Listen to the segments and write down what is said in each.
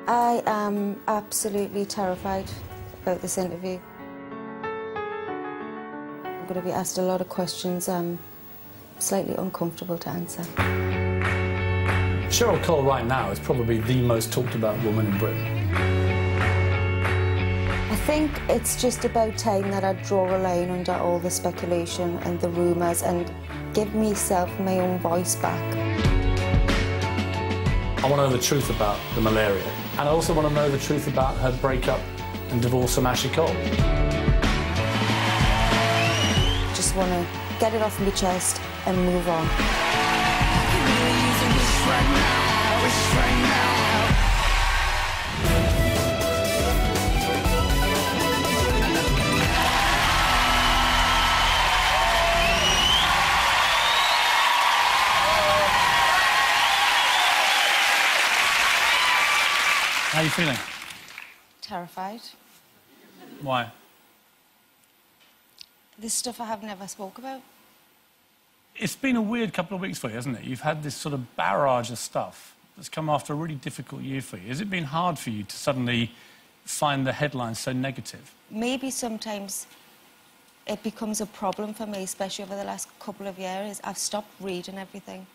I am absolutely terrified about this interview. I'm going to be asked a lot of questions I'm slightly uncomfortable to answer. Cheryl Cole right now is probably the most talked about woman in Britain. I think it's just about time that I draw a line under all the speculation and the rumours and give myself my own voice back. I want to know the truth about the malaria, and I also want to know the truth about her breakup and divorce from Ashley Cole. Just want to get it off my chest and move on. How are you feeling? Terrified. Why? This stuff I have never spoke about. It's been a weird couple of weeks for you, hasn't it? You've had this sort of barrage of stuff that's come after a really difficult year for you. Has it been hard for you to suddenly find the headlines so negative? Maybe sometimes it becomes a problem for me, especially over the last couple of years. I've stopped reading everything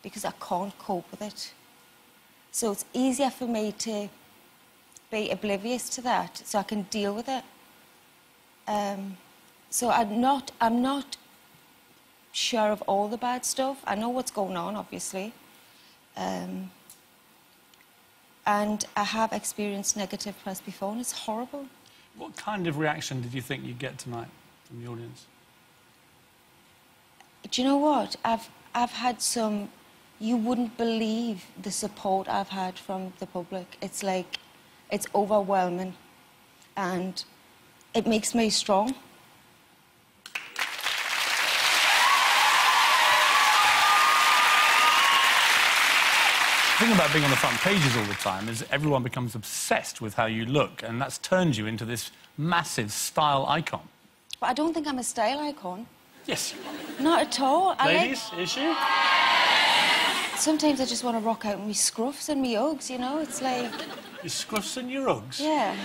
because I can't cope with it. So it's easier for me to be oblivious to that so I can deal with it. So I'm not sure of all the bad stuff. I know what's going on, obviously. And I have experienced negative press before, and it's horrible. What kind of reaction did you think you'd get tonight from the audience? Do you know what? I've had some... You wouldn't believe the support I've had from the public. It's like... It's overwhelming. And it makes me strong. The thing about being on the front pages all the time is everyone becomes obsessed with how you look, and that's turned you into this massive style icon. But I don't think I'm a style icon. Yes. Not at all. Ladies, is she? Sometimes I just want to rock out in my scruffs and my Uggs, you know? It's like... Your scruffs and your Uggs? Yeah.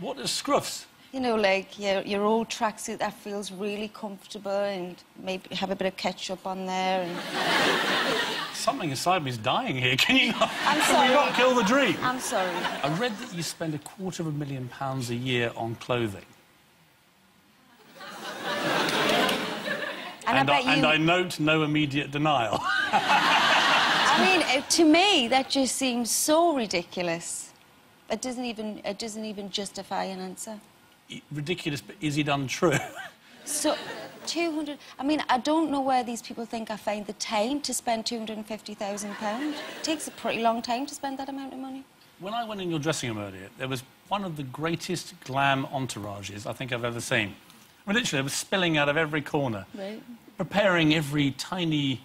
What are scruffs? You know, like your old tracksuit that feels really comfortable and maybe have a bit of ketchup on there and... Something inside me is dying here. Can you not... I'm sorry. Can we not kill the dream? I'm sorry. I read that you spend £250,000 a year on clothing. And I note no immediate denial. I mean, to me, that just seems so ridiculous. It doesn't even justify an answer. Ridiculous, but is it untrue? So, 200... I mean, I don't know where these people think I find the time to spend £250,000. It takes a pretty long time to spend that amount of money. When I went in your dressing room earlier, there was one of the greatest glam entourages I think I've ever seen. I mean, literally, it was spilling out of every corner. Right. Preparing every tiny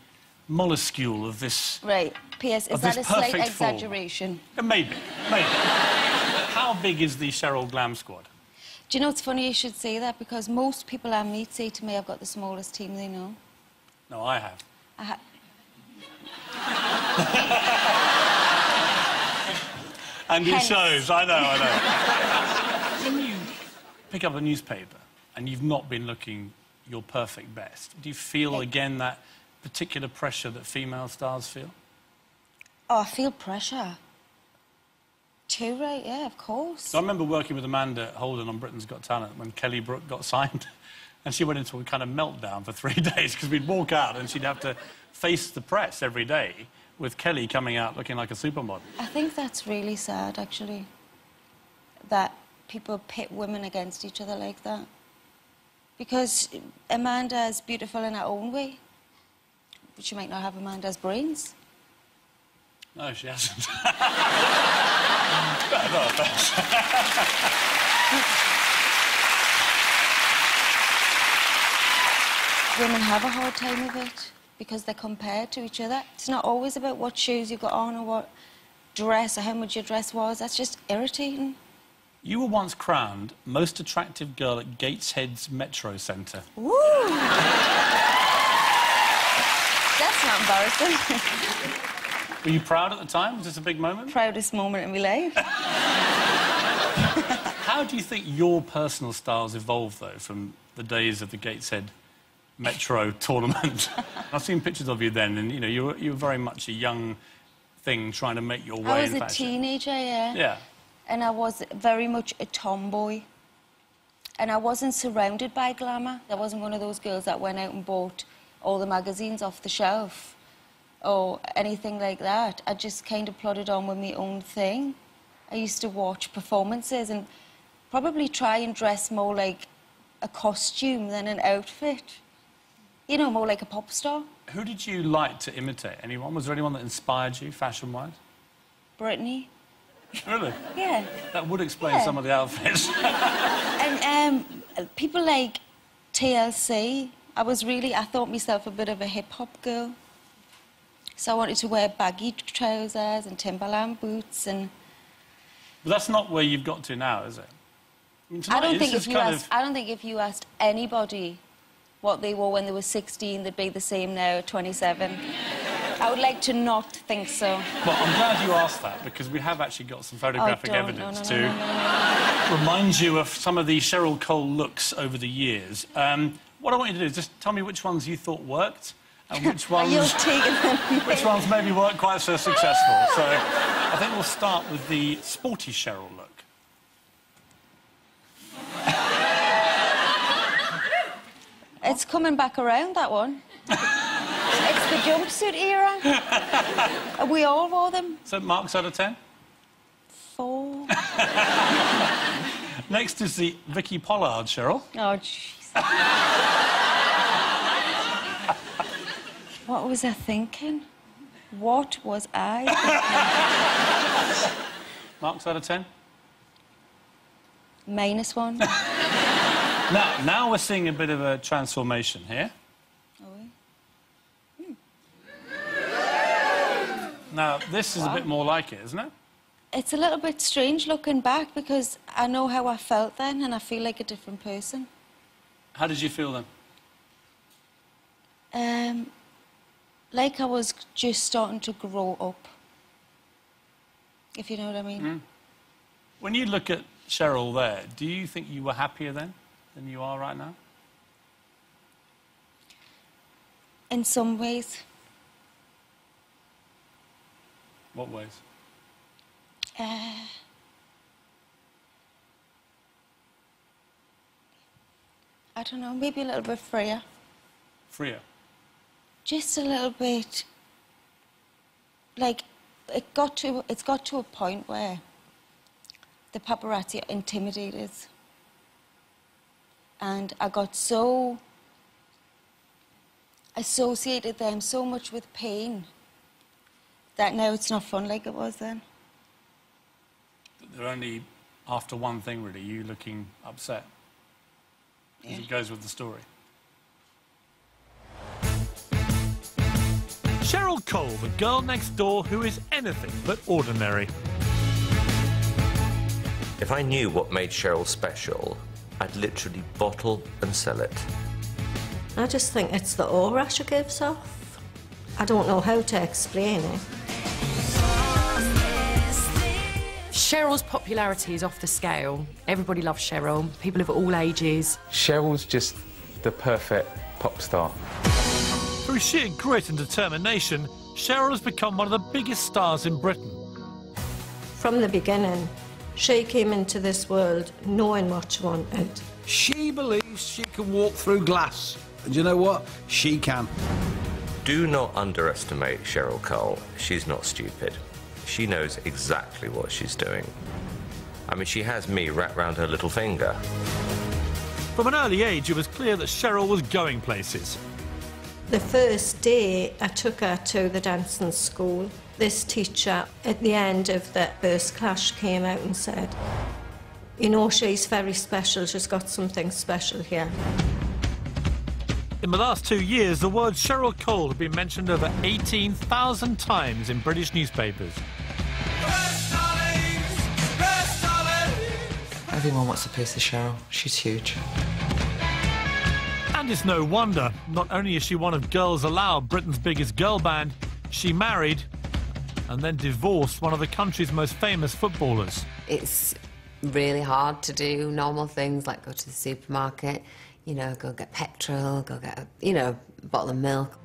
molluscule of this... Right. Piers, is that a slight exaggeration? Maybe. How big is the Cheryl Glam Squad? Do you know, it's funny you should say that, because most people I meet say to me I've got the smallest team they know. No, I have. And it shows, I know. When you pick up a newspaper and you've not been looking your perfect best, do you feel, again, that particular pressure that female stars feel? Oh, I feel pressure. Too, right? Yeah, of course. So I remember working with Amanda Holden on Britain's Got Talent when Kelly Brook got signed, and she went into a kind of meltdown for 3 days because we'd walk out and she'd have to face the press every day with Kelly coming out looking like a supermodel. I think that's really sad, actually, that people pit women against each other like that. Because Amanda is beautiful in her own way, but she might not have Amanda's brains. No, she hasn't. No offense. Women have a hard time of it because they're compared to each other. It's not always about what shoes you got on or what dress or how much your dress was. That's just irritating. You were once crowned most attractive girl at Gateshead's Metro Centre. Woo! That's not embarrassing. Were you proud at the time? Was this a big moment? Proudest moment in my life. How do you think your personal styles evolved, though, from the days of the Gateshead Metro tournament? I've seen pictures of you then, and, you know, you were very much a young thing trying to make your way in fashion. I was a teenager, yeah. Yeah. And I was very much a tomboy. And I wasn't surrounded by glamour. I wasn't one of those girls that went out and bought all the magazines off the shelf or anything like that. I just kind of plodded on with my own thing. I used to watch performances and probably try and dress more like a costume than an outfit. You know, more like a pop star. Who did you like to imitate? Anyone? Was there anyone that inspired you, fashion-wise? Britney. Really? Yeah. That would explain some of the outfits. And people like TLC. I thought myself a bit of a hip-hop girl. So I wanted to wear baggy trousers and Timberland boots and... But that's not where you've got to now, is it? I mean, I don't think if you asked anybody what they wore when they were 16, they'd be the same now at 27. I would like to not think so. Well, I'm glad you asked that, because we have actually got some photographic evidence to remind you of some of the Cheryl Cole looks over the years. What I want you to do is just tell me which ones you thought worked and which ones... which ones maybe weren't quite so successful. So I think we'll start with the sporty Cheryl look. It's coming back around, that one. It's the jumpsuit era. We all wore them. So, marks out of 10? 4. Next is the Vicky Pollard, Cheryl. Oh, jeez. What was I thinking? What was I thinking? Marks out of 10? -1. Now we're seeing a bit of a transformation here. Are we? Now, this is a bit more like it, isn't it? It's a little bit strange looking back because I know how I felt then and I feel like a different person. How did you feel then? Like I was just starting to grow up, if you know what I mean. Mm. When you look at Cheryl there, do you think you were happier then than you are right now? In some ways. What ways? I don't know, maybe a little bit freer. Freer? Just a little bit... Like, it's got to a point where the paparazzi are intimidated. And I got so... associated them so much with pain that now it's not fun like it was then. They're only after one thing, really, you looking upset. Yeah. It goes with the story. Cheryl Cole, the girl next door who is anything but ordinary. If I knew what made Cheryl special, I'd literally bottle and sell it. I just think it's the aura she gives off. I don't know how to explain it. Cheryl's popularity is off the scale. Everybody loves Cheryl, people of all ages. Cheryl's just the perfect pop star. Through sheer grit and determination, Cheryl has become one of the biggest stars in Britain. From the beginning, she came into this world knowing what she wanted. She believes she can walk through glass. And you know what? She can. Do not underestimate Cheryl Cole. She's not stupid. She knows exactly what she's doing. I mean, she has me wrapped round her little finger. From an early age, it was clear that Cheryl was going places. The first day I took her to the dancing school, this teacher at the end of the first class came out and said, "You know, she's very special, she's got something special here." In the last 2 years, the word Cheryl Cole had been mentioned over 18,000 times in British newspapers. Everyone wants a piece of Cheryl. She's huge. And it's no wonder. Not only is she one of Girls Aloud, Britain's biggest girl band, she married and then divorced one of the country's most famous footballers. It's really hard to do normal things like go to the supermarket, you know, go get petrol, go get a bottle of milk.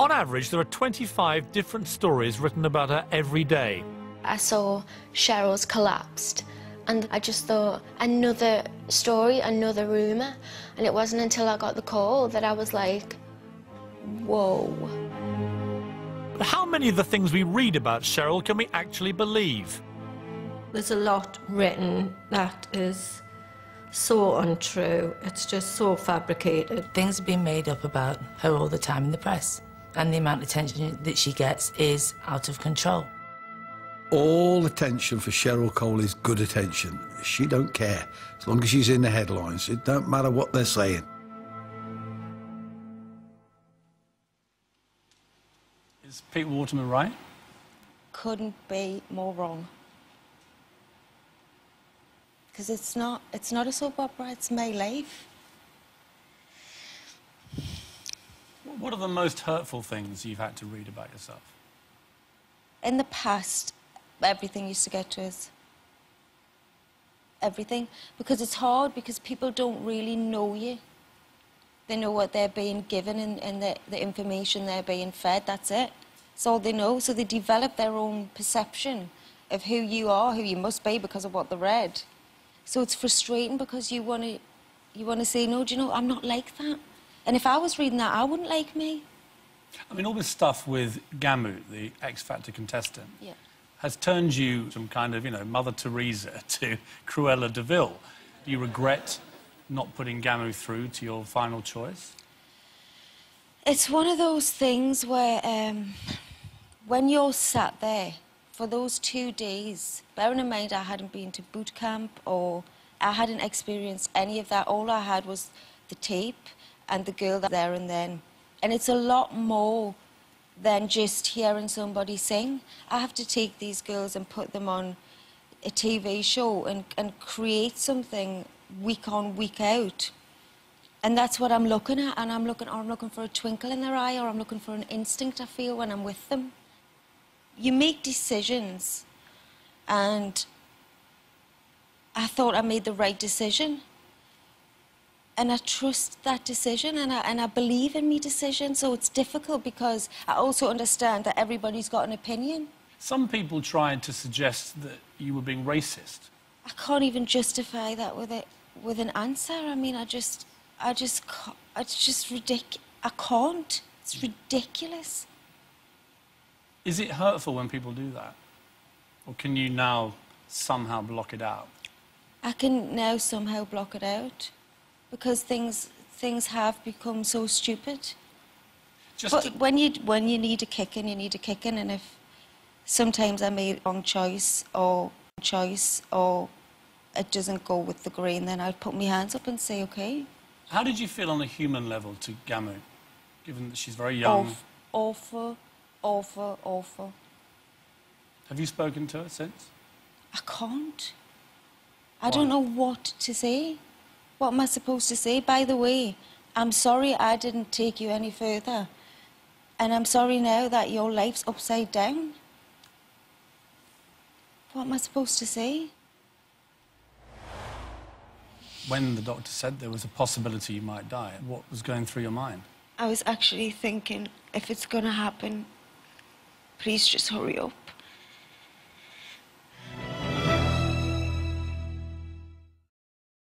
On average, there are 25 different stories written about her every day. I saw Cheryl's collapsed, and I just thought, another story, another rumour. And it wasn't until I got the call that I was like, whoa. But how many of the things we read about Cheryl can we actually believe? There's a lot written that is so untrue. It's just so fabricated. Things are being made up about her all the time in the press, and the amount of attention that she gets is out of control. All attention for Cheryl Cole is good attention. She don't care. As long as she's in the headlines, it don't matter what they're saying. Is Pete Waterman right? Couldn't be more wrong. Because it's not a soap opera, it's my life. What are the most hurtful things you've had to read about yourself? In the past, everything used to get to us. Everything. Because it's hard, because people don't really know you. They know what they're being given and the information they're being fed, that's it. It's all they know. So they develop their own perception of who you are, who you must be because of what they read. So it's frustrating because you want to say, no, do you know, I'm not like that. And if I was reading that, I wouldn't like me. I mean, all this stuff with Gamut, the X Factor contestant, Yeah. has turned you from kind of, you know, Mother Teresa to Cruella de Vil. Do you regret not putting Gamut through to your final choice? It's one of those things where when you're sat there for those 2 days, bearing in mind I hadn't been to boot camp or I hadn't experienced any of that. All I had was the tape and the girl there and then. And it's a lot more than just hearing somebody sing. I have to take these girls and put them on a TV show and create something week on, week out. And that's what I'm looking at, and I'm looking for a twinkle in their eye, or I'm looking for an instinct I feel when I'm with them. You make decisions, and I thought I made the right decision. And I trust that decision, and I believe in my decision, so it's difficult because I also understand that everybody's got an opinion. Some people tried to suggest that you were being racist. I can't even justify that with an answer. I mean, it's just ridiculous. I can't. It's ridiculous. Is it hurtful when people do that? Or can you now somehow block it out? I can now somehow block it out because things have become so stupid. But when you need a kicking, you need a kicking, and if sometimes I made a wrong choice or it doesn't go with the grain, then I'd put my hands up and say, okay. How did you feel on a human level to Gamut, given that she's very young? Awful, awful, awful. Have you spoken to her since? I can't. I don't know what to say. What am I supposed to say? By the way, I'm sorry I didn't take you any further. And I'm sorry now that your life's upside down. What am I supposed to say? When the doctor said there was a possibility you might die, what was going through your mind? I was actually thinking, if it's going to happen, please just hurry up.